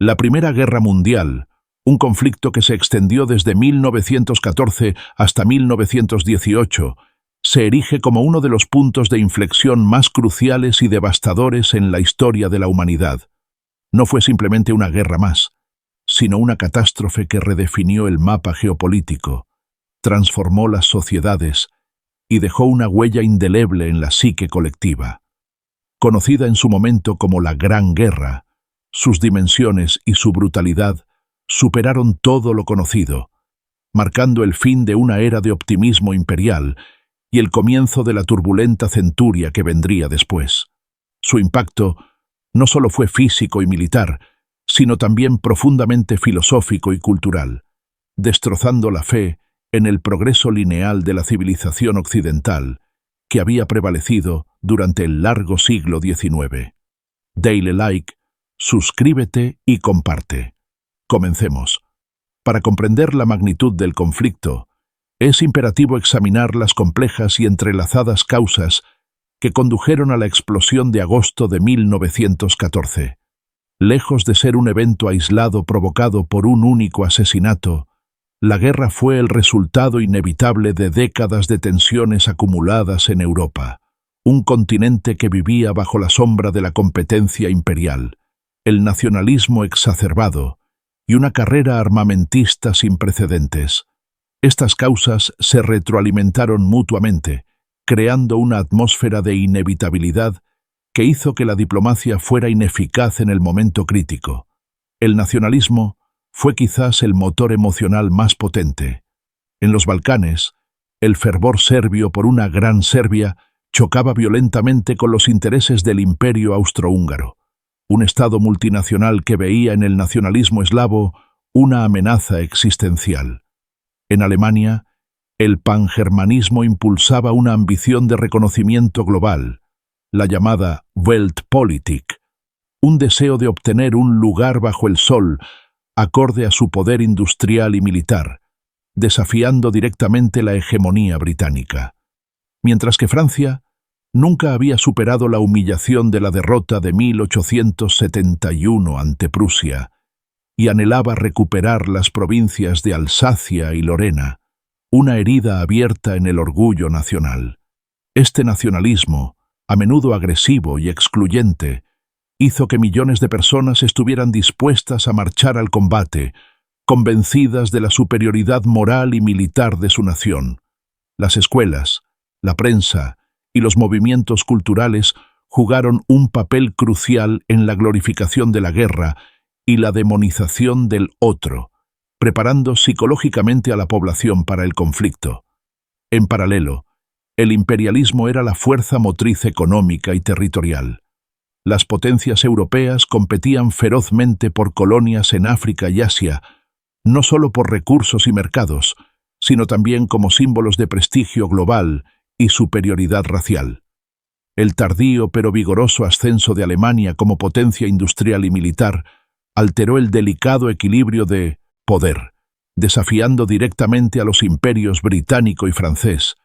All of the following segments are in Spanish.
La Primera Guerra Mundial, un conflicto que se extendió desde 1914 hasta 1918, se erige como uno de los puntos de inflexión más cruciales y devastadores en la historia de la humanidad. No fue simplemente una guerra más, sino una catástrofe que redefinió el mapa geopolítico, transformó las sociedades y dejó una huella indeleble en la psique colectiva. Conocida en su momento como la Gran Guerra, sus dimensiones y su brutalidad superaron todo lo conocido, marcando el fin de una era de optimismo imperial y el comienzo de la turbulenta centuria que vendría después. Su impacto no solo fue físico y militar, sino también profundamente filosófico y cultural, destrozando la fe en el progreso lineal de la civilización occidental que había prevalecido durante el largo siglo XIX. Dale like, suscríbete y comparte. Comencemos. Para comprender la magnitud del conflicto, es imperativo examinar las complejas y entrelazadas causas que condujeron a la explosión de agosto de 1914. Lejos de ser un evento aislado provocado por un único asesinato, la guerra fue el resultado inevitable de décadas de tensiones acumuladas en Europa, un continente que vivía bajo la sombra de la competencia imperial, el nacionalismo exacerbado y una carrera armamentista sin precedentes. Estas causas se retroalimentaron mutuamente, creando una atmósfera de inevitabilidad que hizo que la diplomacia fuera ineficaz en el momento crítico. El nacionalismo fue quizás el motor emocional más potente. En los Balcanes, el fervor serbio por una gran Serbia chocaba violentamente con los intereses del Imperio austrohúngaro, un Estado multinacional que veía en el nacionalismo eslavo una amenaza existencial. En Alemania, el pangermanismo impulsaba una ambición de reconocimiento global, la llamada Weltpolitik, un deseo de obtener un lugar bajo el sol acorde a su poder industrial y militar, desafiando directamente la hegemonía británica. Mientras que Francia nunca había superado la humillación de la derrota de 1871 ante Prusia y anhelaba recuperar las provincias de Alsacia y Lorena, una herida abierta en el orgullo nacional. Este nacionalismo, a menudo agresivo y excluyente, hizo que millones de personas estuvieran dispuestas a marchar al combate, convencidas de la superioridad moral y militar de su nación. Las escuelas, la prensa y los movimientos culturales jugaron un papel crucial en la glorificación de la guerra y la demonización del otro, preparando psicológicamente a la población para el conflicto. En paralelo, el imperialismo era la fuerza motriz económica y territorial. Las potencias europeas competían ferozmente por colonias en África y Asia, no solo por recursos y mercados, sino también como símbolos de prestigio global y superioridad racial. El tardío pero vigoroso ascenso de Alemania como potencia industrial y militar alteró el delicado equilibrio de poder, desafiando directamente a los imperios británico y francés,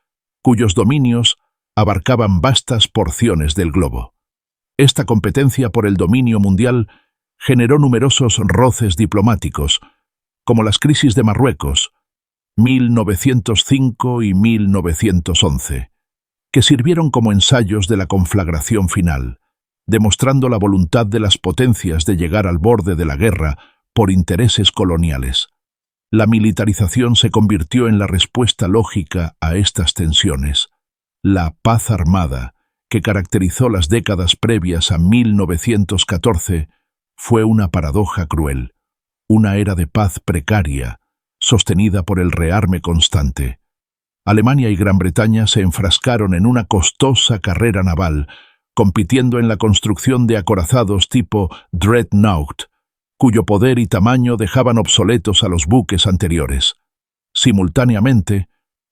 cuyos dominios abarcaban vastas porciones del globo. Esta competencia por el dominio mundial generó numerosos roces diplomáticos, como las crisis de Marruecos, 1905 y 1911, que sirvieron como ensayos de la conflagración final, demostrando la voluntad de las potencias de llegar al borde de la guerra por intereses coloniales. La militarización se convirtió en la respuesta lógica a estas tensiones. La paz armada, que caracterizó las décadas previas a 1914, fue una paradoja cruel, una era de paz precaria, sostenida por el rearme constante. Alemania y Gran Bretaña se enfrascaron en una costosa carrera naval, compitiendo en la construcción de acorazados tipo Dreadnought, cuyo poder y tamaño dejaban obsoletos a los buques anteriores. Simultáneamente,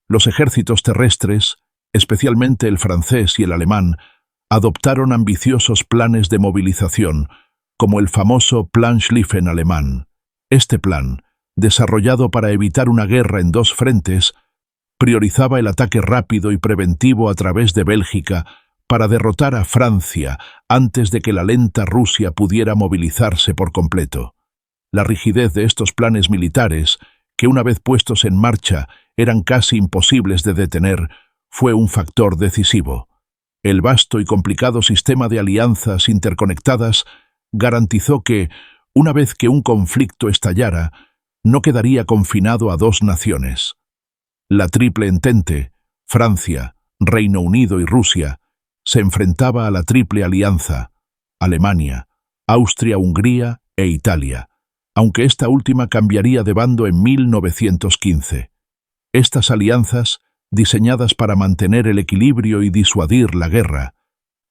los ejércitos terrestres, especialmente el francés y el alemán, adoptaron ambiciosos planes de movilización, como el famoso Plan Schlieffen alemán. Este plan, desarrollado para evitar una guerra en dos frentes, priorizaba el ataque rápido y preventivo a través de Bélgica para derrotar a Francia antes de que la lenta Rusia pudiera movilizarse por completo. La rigidez de estos planes militares, que una vez puestos en marcha eran casi imposibles de detener, fue un factor decisivo. El vasto y complicado sistema de alianzas interconectadas garantizó que, una vez que un conflicto estallara, no quedaría confinado a dos naciones. La Triple Entente, Francia, Reino Unido y Rusia, se enfrentaba a la Triple Alianza, Alemania, Austria-Hungría e Italia, aunque esta última cambiaría de bando en 1915. Estas alianzas, diseñadas para mantener el equilibrio y disuadir la guerra,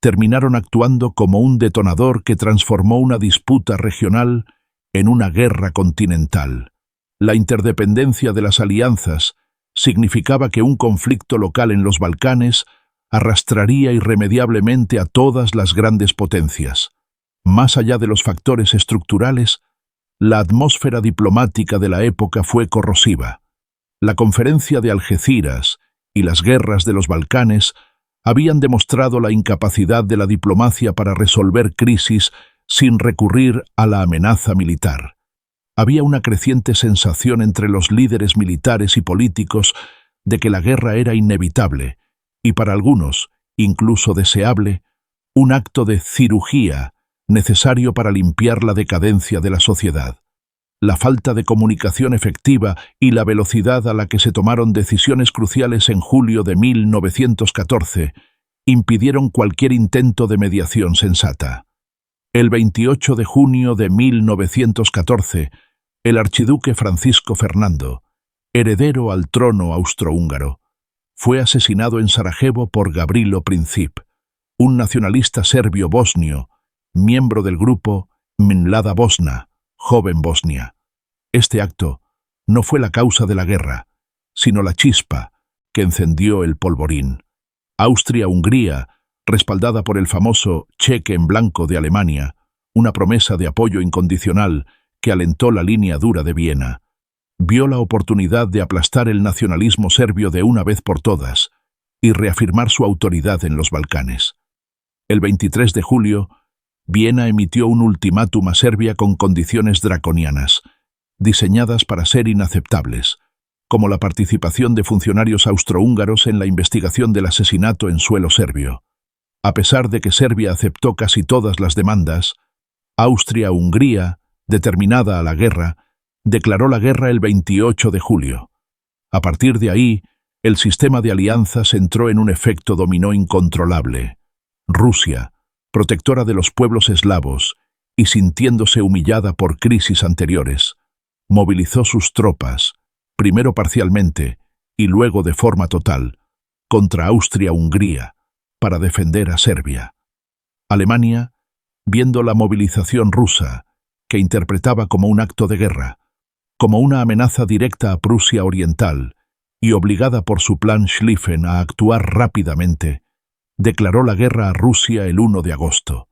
terminaron actuando como un detonador que transformó una disputa regional en una guerra continental. La interdependencia de las alianzas significaba que un conflicto local en los Balcanes arrastraría irremediablemente a todas las grandes potencias. Más allá de los factores estructurales, la atmósfera diplomática de la época fue corrosiva. La Conferencia de Algeciras y las guerras de los Balcanes habían demostrado la incapacidad de la diplomacia para resolver crisis sin recurrir a la amenaza militar. Había una creciente sensación entre los líderes militares y políticos de que la guerra era inevitable y, para algunos, incluso deseable, un acto de cirugía necesario para limpiar la decadencia de la sociedad. La falta de comunicación efectiva y la velocidad a la que se tomaron decisiones cruciales en julio de 1914 impidieron cualquier intento de mediación sensata. El 28 de junio de 1914, el archiduque Francisco Fernando, heredero al trono austrohúngaro, fue asesinado en Sarajevo por Gavrilo Princip, un nacionalista serbio bosnio, miembro del grupo Mlada Bosna, Joven Bosnia. Este acto no fue la causa de la guerra, sino la chispa que encendió el polvorín. Austria-Hungría, respaldada por el famoso cheque en blanco de Alemania, una promesa de apoyo incondicional que alentó la línea dura de Viena, vio la oportunidad de aplastar el nacionalismo serbio de una vez por todas y reafirmar su autoridad en los Balcanes. El 23 de julio, Viena emitió un ultimátum a Serbia con condiciones draconianas, diseñadas para ser inaceptables, como la participación de funcionarios austrohúngaros en la investigación del asesinato en suelo serbio. A pesar de que Serbia aceptó casi todas las demandas, Austria-Hungría, determinada a la guerra, declaró la guerra el 28 de julio. A partir de ahí, el sistema de alianzas entró en un efecto dominó incontrolable. Rusia, protectora de los pueblos eslavos y sintiéndose humillada por crisis anteriores, movilizó sus tropas, primero parcialmente y luego de forma total, contra Austria-Hungría, para defender a Serbia. Alemania, viendo la movilización rusa, que interpretaba como un acto de guerra, como una amenaza directa a Prusia Oriental y obligada por su plan Schlieffen a actuar rápidamente, declaró la guerra a Rusia el 1 de agosto.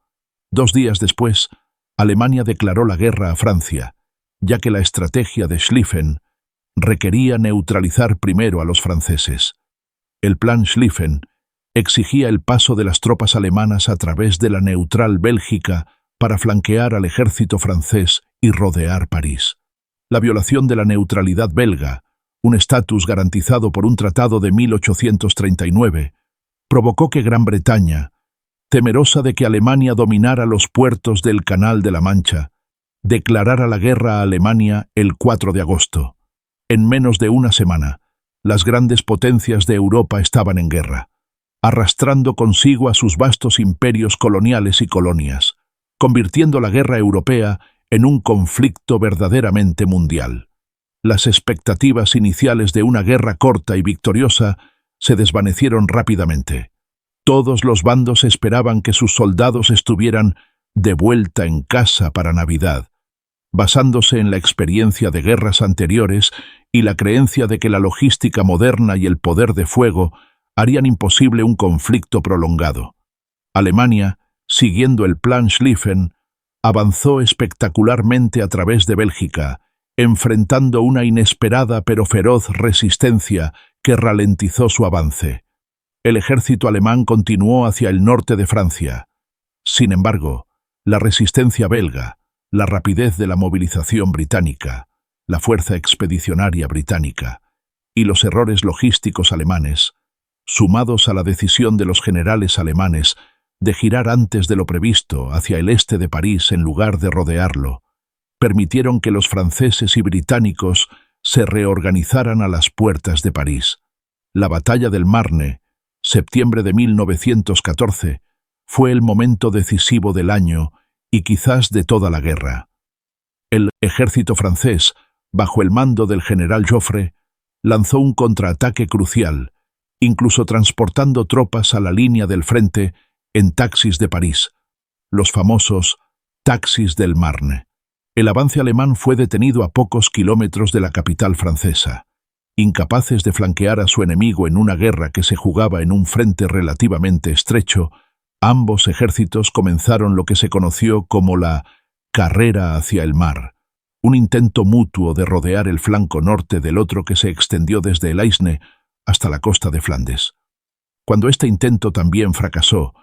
2 días después, Alemania declaró la guerra a Francia, ya que la estrategia de Schlieffen requería neutralizar primero a los franceses. El plan Schlieffen exigía el paso de las tropas alemanas a través de la neutral Bélgica para flanquear al ejército francés y rodear París. La violación de la neutralidad belga, un estatus garantizado por un tratado de 1839, provocó que Gran Bretaña, temerosa de que Alemania dominara los puertos del Canal de la Mancha, declarara la guerra a Alemania el 4 de agosto. En menos de una semana, las grandes potencias de Europa estaban en guerra, arrastrando consigo a sus vastos imperios coloniales y colonias, convirtiendo la guerra europea en un conflicto verdaderamente mundial. Las expectativas iniciales de una guerra corta y victoriosa se desvanecieron rápidamente. Todos los bandos esperaban que sus soldados estuvieran de vuelta en casa para Navidad, basándose en la experiencia de guerras anteriores y la creencia de que la logística moderna y el poder de fuego harían imposible un conflicto prolongado. Alemania, siguiendo el plan Schlieffen, avanzó espectacularmente a través de Bélgica, enfrentando una inesperada pero feroz resistencia que ralentizó su avance. El ejército alemán continuó hacia el norte de Francia. Sin embargo, la resistencia belga, La rapidez de la movilización británica, la fuerza expedicionaria británica y los errores logísticos alemanes, sumados a la decisión de los generales alemanes de girar antes de lo previsto hacia el este de París en lugar de rodearlo, permitieron que los franceses y británicos se reorganizaran a las puertas de París. La batalla del Marne, septiembre de 1914, fue el momento decisivo del año y quizás de toda la guerra. El ejército francés, bajo el mando del general Joffre, lanzó un contraataque crucial, incluso transportando tropas a la línea del frente en taxis de París, los famosos taxis del Marne. El avance alemán fue detenido a pocos kilómetros de la capital francesa. Incapaces de flanquear a su enemigo en una guerra que se jugaba en un frente relativamente estrecho, ambos ejércitos comenzaron lo que se conoció como la carrera hacia el mar, un intento mutuo de rodear el flanco norte del otro que se extendió desde el Aisne hasta la costa de Flandes. Cuando este intento también fracasó,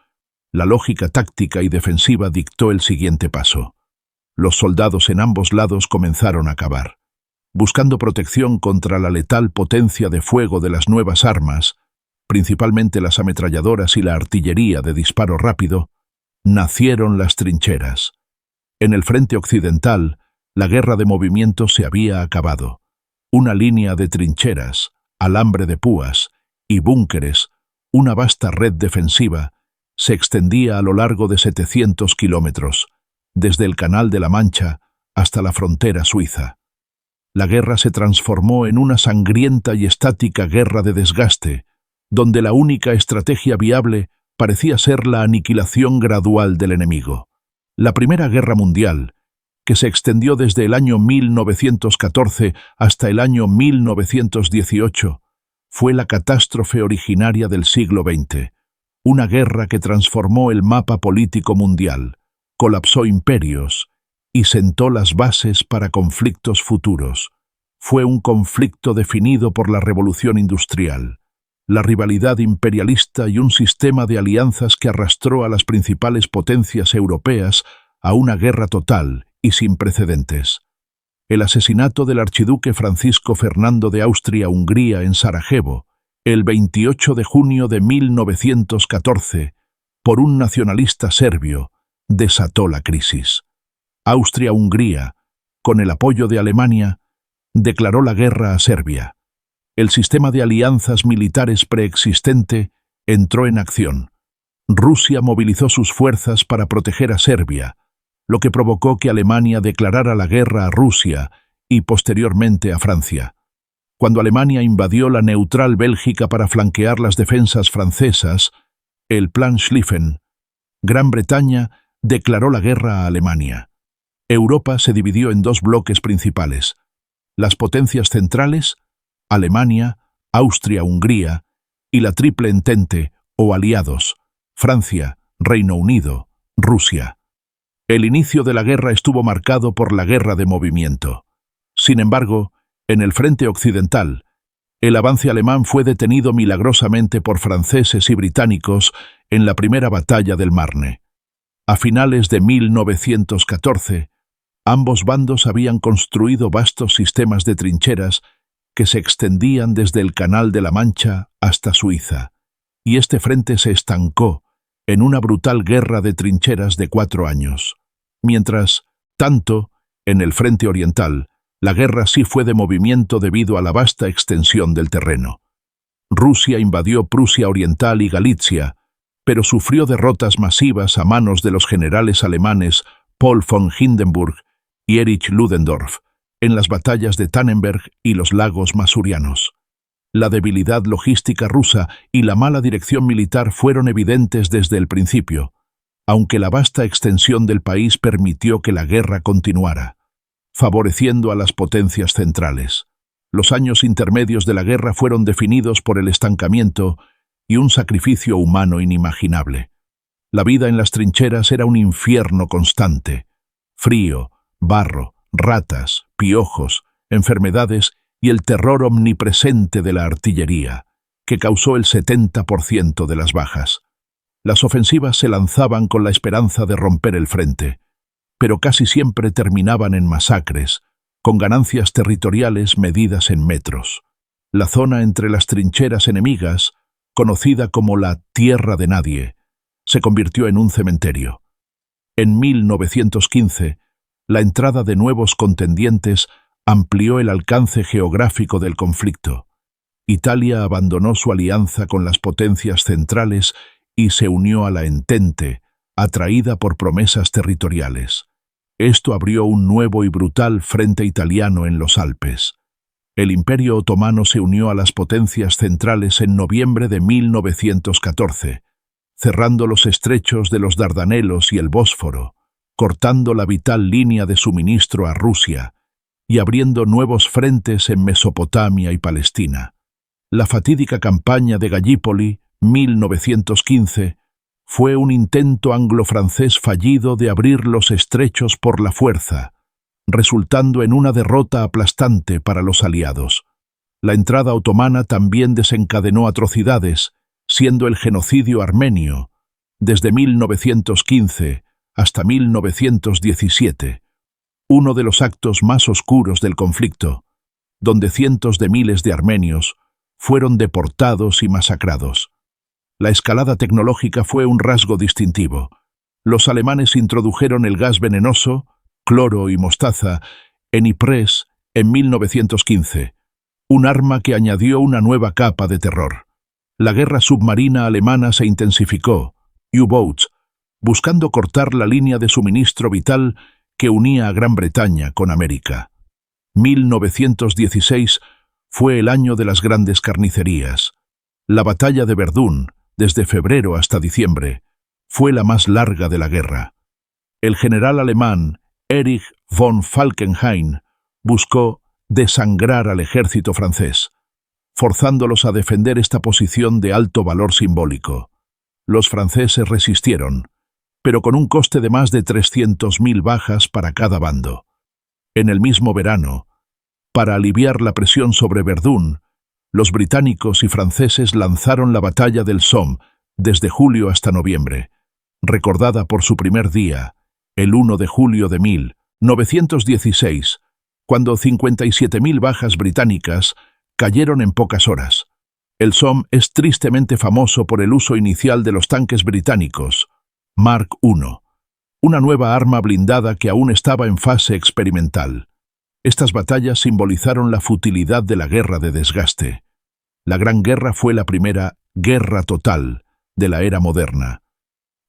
la lógica táctica y defensiva dictó el siguiente paso. Los soldados en ambos lados comenzaron a cavar. Buscando protección contra la letal potencia de fuego de las nuevas armas, principalmente las ametralladoras y la artillería de disparo rápido, nacieron las trincheras. En el frente occidental, la guerra de movimiento se había acabado. Una línea de trincheras, alambre de púas y búnkeres, una vasta red defensiva, se extendía a lo largo de 700 kilómetros, desde el Canal de la Mancha hasta la frontera suiza. La guerra se transformó en una sangrienta y estática guerra de desgaste, donde la única estrategia viable parecía ser la aniquilación gradual del enemigo. La Primera Guerra Mundial, que se extendió desde el año 1914 hasta el año 1918, fue la catástrofe originaria del siglo XX, una guerra que transformó el mapa político mundial, colapsó imperios y sentó las bases para conflictos futuros. Fue un conflicto definido por la revolución industrial, la rivalidad imperialista y un sistema de alianzas que arrastró a las principales potencias europeas a una guerra total y sin precedentes. El asesinato del archiduque Francisco Fernando de Austria-Hungría en Sarajevo, el 28 de junio de 1914, por un nacionalista serbio, desató la crisis. Austria-Hungría, con el apoyo de Alemania, declaró la guerra a Serbia. El sistema de alianzas militares preexistente entró en acción. Rusia movilizó sus fuerzas para proteger a Serbia, lo que provocó que Alemania declarara la guerra a Rusia y posteriormente a Francia. Cuando Alemania invadió la neutral Bélgica para flanquear las defensas francesas, el Plan Schlieffen, Gran Bretaña declaró la guerra a Alemania. Europa se dividió en dos bloques principales: las potencias centrales, Alemania, Austria-Hungría, y la Triple Entente, o aliados, Francia, Reino Unido, Rusia. El inicio de la guerra estuvo marcado por la guerra de movimiento. Sin embargo, en el frente occidental, el avance alemán fue detenido milagrosamente por franceses y británicos en la primera batalla del Marne. A finales de 1914, ambos bandos habían construido vastos sistemas de trincheras que se extendían desde el Canal de la Mancha hasta Suiza, y este frente se estancó en una brutal guerra de trincheras de 4 años. Mientras tanto, en el frente oriental, la guerra sí fue de movimiento debido a la vasta extensión del terreno. Rusia invadió Prusia Oriental y Galitzia, pero sufrió derrotas masivas a manos de los generales alemanes Paul von Hindenburg y Erich Ludendorff en las batallas de Tannenberg y los lagos masurianos. La debilidad logística rusa y la mala dirección militar fueron evidentes desde el principio, aunque la vasta extensión del país permitió que la guerra continuara, favoreciendo a las potencias centrales. Los años intermedios de la guerra fueron definidos por el estancamiento y un sacrificio humano inimaginable. La vida en las trincheras era un infierno constante: frío, barro, ratas, piojos, enfermedades y el terror omnipresente de la artillería, que causó el 70% de las bajas. Las ofensivas se lanzaban con la esperanza de romper el frente, pero casi siempre terminaban en masacres, con ganancias territoriales medidas en metros. La zona entre las trincheras enemigas, conocida como la Tierra de Nadie, se convirtió en un cementerio. En 1915, la entrada de nuevos contendientes amplió el alcance geográfico del conflicto. Italia abandonó su alianza con las potencias centrales y se unió a la Entente, atraída por promesas territoriales. Esto abrió un nuevo y brutal frente italiano en los Alpes. El Imperio Otomano se unió a las potencias centrales en noviembre de 1914, cerrando los estrechos de los Dardanelos y el Bósforo, cortando la vital línea de suministro a Rusia y abriendo nuevos frentes en Mesopotamia y Palestina. La fatídica campaña de Gallipoli, 1915, fue un intento anglo-francés fallido de abrir los estrechos por la fuerza, resultando en una derrota aplastante para los aliados. La entrada otomana también desencadenó atrocidades, siendo el genocidio armenio, desde 1915 hasta 1917, uno de los actos más oscuros del conflicto, donde cientos de miles de armenios fueron deportados y masacrados. La escalada tecnológica fue un rasgo distintivo. Los alemanes introdujeron el gas venenoso, cloro y mostaza, en Ypres en 1915, un arma que añadió una nueva capa de terror. La guerra submarina alemana se intensificó, U-boats, buscando cortar la línea de suministro vital que unía a Gran Bretaña con América. 1916 fue el año de las grandes carnicerías. La batalla de Verdún, desde febrero hasta diciembre, fue la más larga de la guerra. El general alemán Erich von Falkenhayn buscó desangrar al ejército francés, forzándolos a defender esta posición de alto valor simbólico. Los franceses resistieron, pero con un coste de más de 300.000 bajas para cada bando. En el mismo verano, para aliviar la presión sobre Verdún, los británicos y franceses lanzaron la batalla del Somme desde julio hasta noviembre, recordada por su primer día, el 1 de julio de 1916, cuando 57.000 bajas británicas cayeron en pocas horas. El Somme es tristemente famoso por el uso inicial de los tanques británicos, Mark I, una nueva arma blindada que aún estaba en fase experimental. Estas batallas simbolizaron la futilidad de la guerra de desgaste. La Gran Guerra fue la primera guerra total de la era moderna.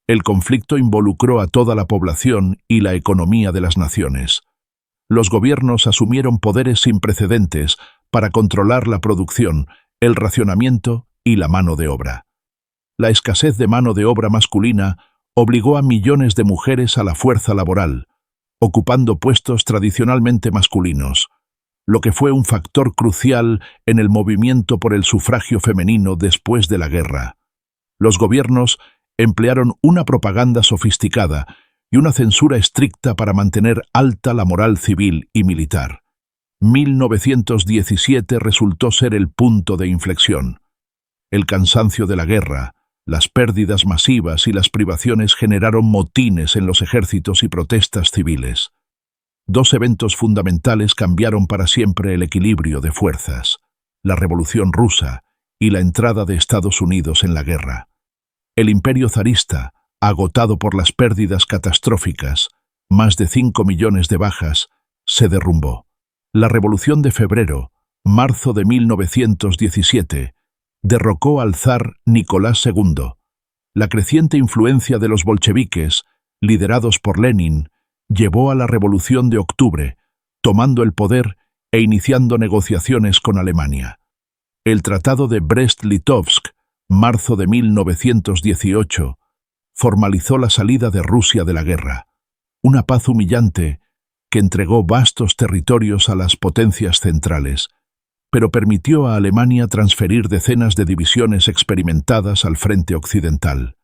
El conflicto involucró a toda la población y la economía de las naciones. Los gobiernos asumieron poderes sin precedentes para controlar la producción, el racionamiento y la mano de obra. La escasez de mano de obra masculina obligó a millones de mujeres a la fuerza laboral, ocupando puestos tradicionalmente masculinos, lo que fue un factor crucial en el movimiento por el sufragio femenino después de la guerra. Los gobiernos emplearon una propaganda sofisticada y una censura estricta para mantener alta la moral civil y militar. 1917 resultó ser el punto de inflexión. El cansancio de la guerra, las pérdidas masivas y las privaciones generaron motines en los ejércitos y protestas civiles. Dos eventos fundamentales cambiaron para siempre el equilibrio de fuerzas: la Revolución Rusa y la entrada de Estados Unidos en la guerra. El imperio zarista, agotado por las pérdidas catastróficas, más de 5 millones de bajas, se derrumbó. La Revolución de Febrero, marzo de 1917, derrocó al zar Nicolás II. La creciente influencia de los bolcheviques, liderados por Lenin, llevó a la Revolución de Octubre, tomando el poder e iniciando negociaciones con Alemania. El Tratado de Brest-Litovsk, marzo de 1918, formalizó la salida de Rusia de la guerra, una paz humillante que entregó vastos territorios a las potencias centrales, pero permitió a Alemania transferir decenas de divisiones experimentadas al frente occidental.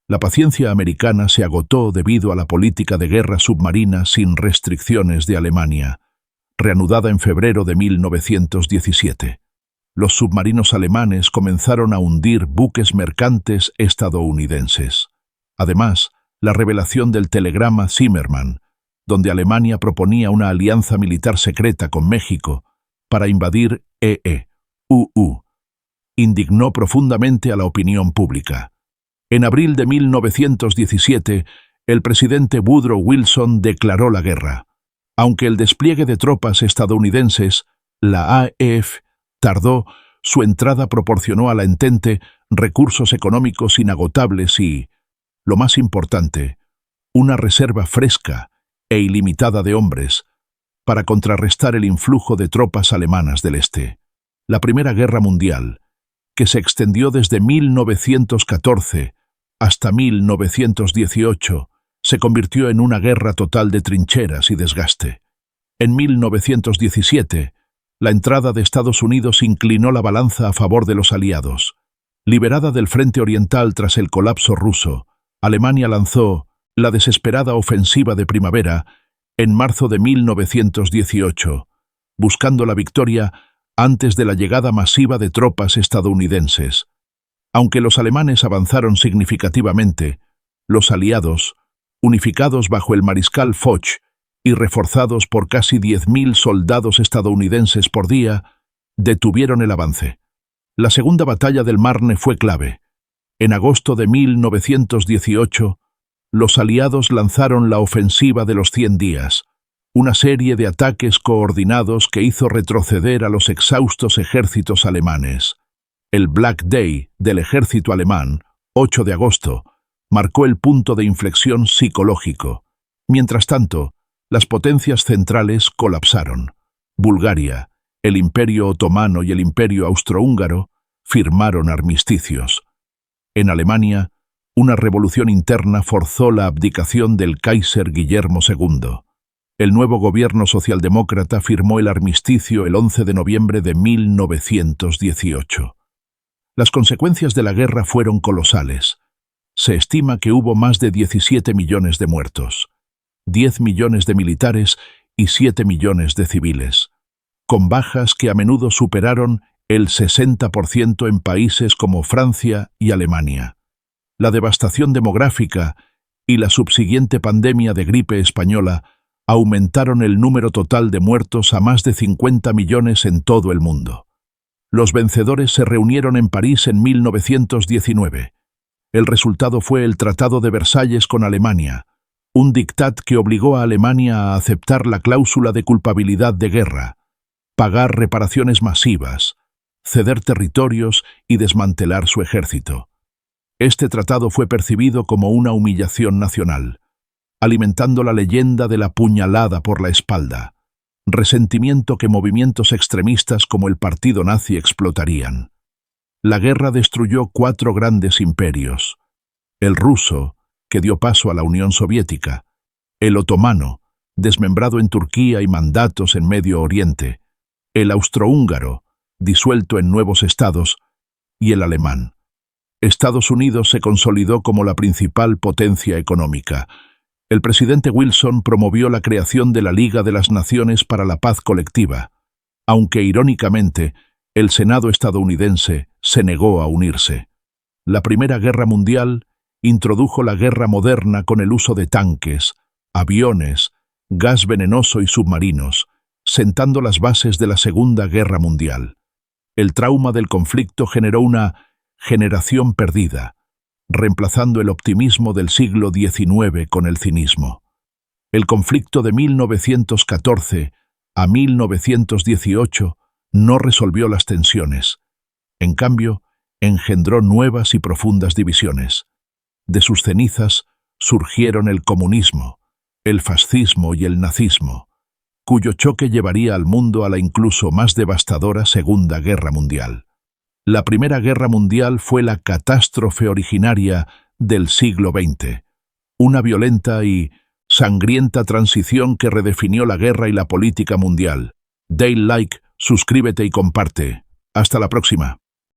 La paciencia americana se agotó debido a la política de guerra submarina sin restricciones de Alemania, reanudada en febrero de 1917. Los submarinos alemanes comenzaron a hundir buques mercantes estadounidenses. Además, la revelación del telegrama Zimmermann donde Alemania proponía una alianza militar secreta con México para invadir EEUU, indignó profundamente a la opinión pública. En abril de 1917, el presidente Woodrow Wilson declaró la guerra. Aunque el despliegue de tropas estadounidenses, la AEF, tardó, su entrada proporcionó a la Entente recursos económicos inagotables y, lo más importante, una reserva fresca e ilimitada de hombres para contrarrestar el influjo de tropas alemanas del Este. La Primera Guerra Mundial, que se extendió desde 1914 hasta 1918, se convirtió en una guerra total de trincheras y desgaste. En 1917, la entrada de Estados Unidos inclinó la balanza a favor de los aliados. Liberada del frente oriental tras el colapso ruso, Alemania lanzó la desesperada ofensiva de primavera en marzo de 1918, buscando la victoria antes de la llegada masiva de tropas estadounidenses. Aunque los alemanes avanzaron significativamente, los aliados, unificados bajo el mariscal Foch y reforzados por casi 10.000 soldados estadounidenses por día, detuvieron el avance. La Segunda Batalla del Marne fue clave. En agosto de 1918, los aliados lanzaron la ofensiva de los 100 días, una serie de ataques coordinados que hizo retroceder a los exhaustos ejércitos alemanes. El Black Day del ejército alemán, 8 de agosto, marcó el punto de inflexión psicológico. Mientras tanto, las potencias centrales colapsaron. Bulgaria, el Imperio Otomano y el Imperio Austrohúngaro firmaron armisticios. En Alemania, una revolución interna forzó la abdicación del Kaiser Guillermo II. El nuevo gobierno socialdemócrata firmó el armisticio el 11 de noviembre de 1918. Las consecuencias de la guerra fueron colosales. Se estima que hubo más de 17 millones de muertos, 10 millones de militares y 7 millones de civiles, con bajas que a menudo superaron el 60% en países como Francia y Alemania. La devastación demográfica y la subsiguiente pandemia de gripe española aumentaron el número total de muertos a más de 50 millones en todo el mundo. Los vencedores se reunieron en París en 1919. El resultado fue el Tratado de Versalles con Alemania, un dictat que obligó a Alemania a aceptar la cláusula de culpabilidad de guerra, pagar reparaciones masivas, ceder territorios y desmantelar su ejército. Este tratado fue percibido como una humillación nacional, alimentando la leyenda de la puñalada por la espalda, resentimiento que movimientos extremistas como el partido nazi explotarían. La guerra destruyó 4 grandes imperios: el ruso, que dio paso a la Unión Soviética; el otomano, desmembrado en Turquía y mandatos en Medio Oriente; el austrohúngaro, disuelto en nuevos estados; y el alemán. Estados Unidos se consolidó como la principal potencia económica. El presidente Wilson promovió la creación de la Liga de las Naciones para la Paz Colectiva, aunque irónicamente, el Senado estadounidense se negó a unirse. La Primera Guerra Mundial introdujo la guerra moderna con el uso de tanques, aviones, gas venenoso y submarinos, sentando las bases de la Segunda Guerra Mundial. El trauma del conflicto generó una generación perdida, reemplazando el optimismo del siglo XIX con el cinismo. El conflicto de 1914 a 1918 no resolvió las tensiones. En cambio, engendró nuevas y profundas divisiones. De sus cenizas surgieron el comunismo, el fascismo y el nazismo, cuyo choque llevaría al mundo a la incluso más devastadora Segunda Guerra Mundial. La Primera Guerra Mundial fue la catástrofe originaria del siglo XX, una violenta y sangrienta transición que redefinió la guerra y la política mundial. Dale like, suscríbete y comparte. Hasta la próxima.